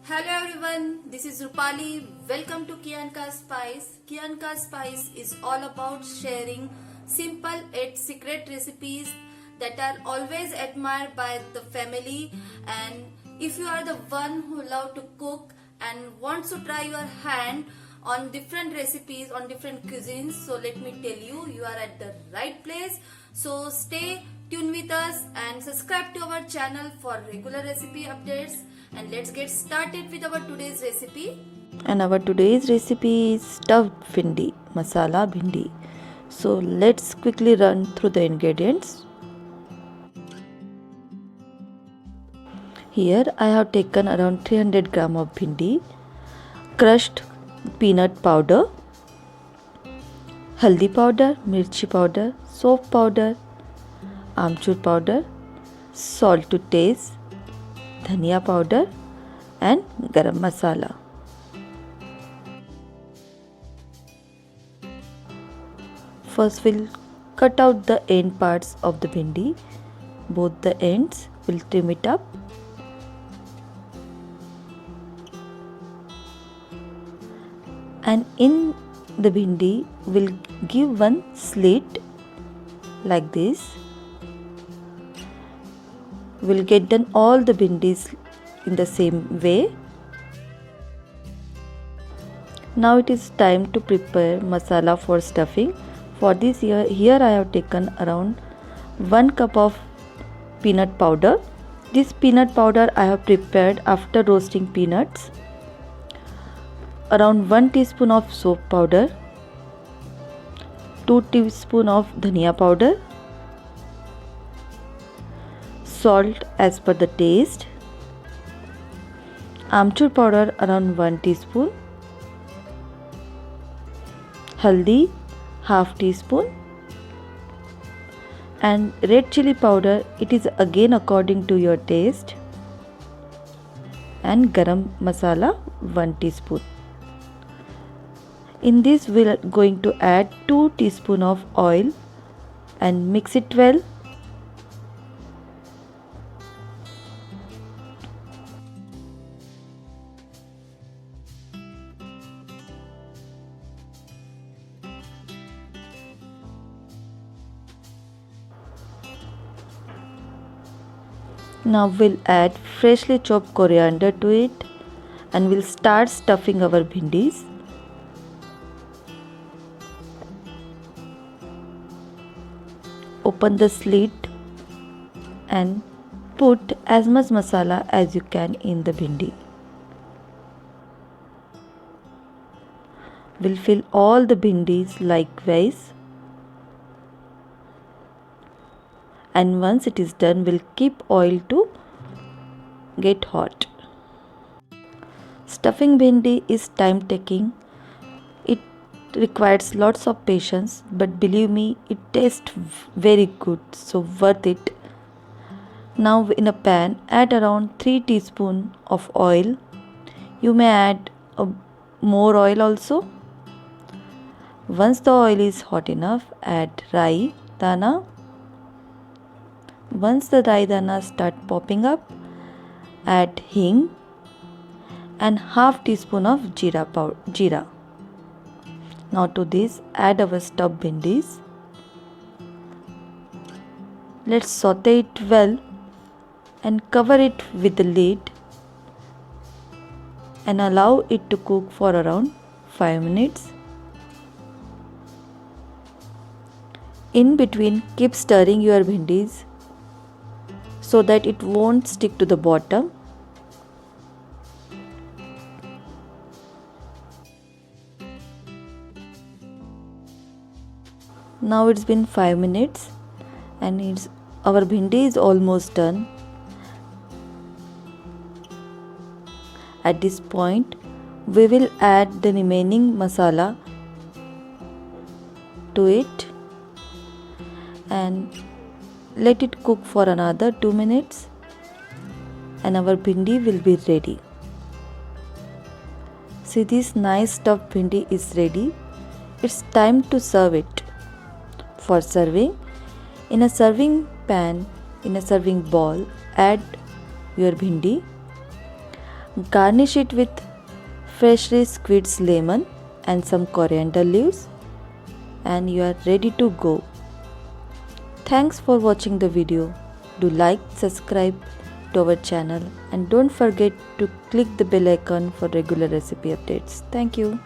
Hello everyone, this is Rupali. Welcome to Kianka Spice. Kianka Spice is all about sharing simple yet secret recipes that are always admired by the family. And if you are the one who love to cook and wants to try your hand on different recipes, on different cuisines, so let me tell you, you are at the right place. So stay tuned with us and subscribe to our channel for regular recipe updates. And let's get started with our today's recipe. And our today's recipe is stuffed bhindi, masala bhindi. So let's quickly run through the ingredients. Here I have taken around 300 gram of bhindi, crushed peanut powder, haldi powder, mirchi powder, Sauf powder, Amchur powder, salt to taste, Dhaniya powder and garam masala. First we'll cut out the end parts of the bhindi. Both the ends, we'll trim it up. And in the bhindi we'll give one slit like this. We'll get done all the bhindis in the same way. Now it is time to prepare masala for stuffing. For this here I have taken around 1 cup of peanut powder. This peanut powder I have prepared after roasting peanuts. Around 1 teaspoon of soap powder, 2 teaspoon of dhaniya powder, salt as per the taste, amchur powder around 1 teaspoon, haldi half teaspoon, and red chilli powder, it is again according to your taste, and garam masala 1 teaspoon. In this we are going to add 2 teaspoon of oil and mix it well. Now we'll add freshly chopped coriander to it and we'll start stuffing our bhindis. Open the slit and put as much masala as you can in the bhindi. We'll fill all the bhindis likewise. And once it is done, we'll keep oil to get hot. Stuffing bhindi is time taking. It requires lots of patience, but believe me, it tastes very good, so worth it. Now in a pan, add around 3 teaspoon of oil. You may add more oil also. Once the oil is hot enough, add rai dana. Once the rai dana start popping up, add hing and half teaspoon of jeera. Now to this add our stuffed bhindis. Let's saute it well and cover it with the lid and allow it to cook for around 5 minutes. In between, keep stirring your bhindis so that it won't stick to the bottom. Now it's been 5 minutes and our bhindi is almost done. At this point, we will add the remaining masala to it and let it cook for another 2 minutes and our bhindi will be ready. See, this nice stuffed bhindi is ready. It's time to serve it. For serving, in a serving pan, in a serving bowl, add your bhindi, Garnish it with freshly squeezed lemon and some coriander leaves, and you are ready to go. Thanks for watching the video. Do like, subscribe to our channel, and don't forget to click the bell icon for regular recipe updates. Thank you.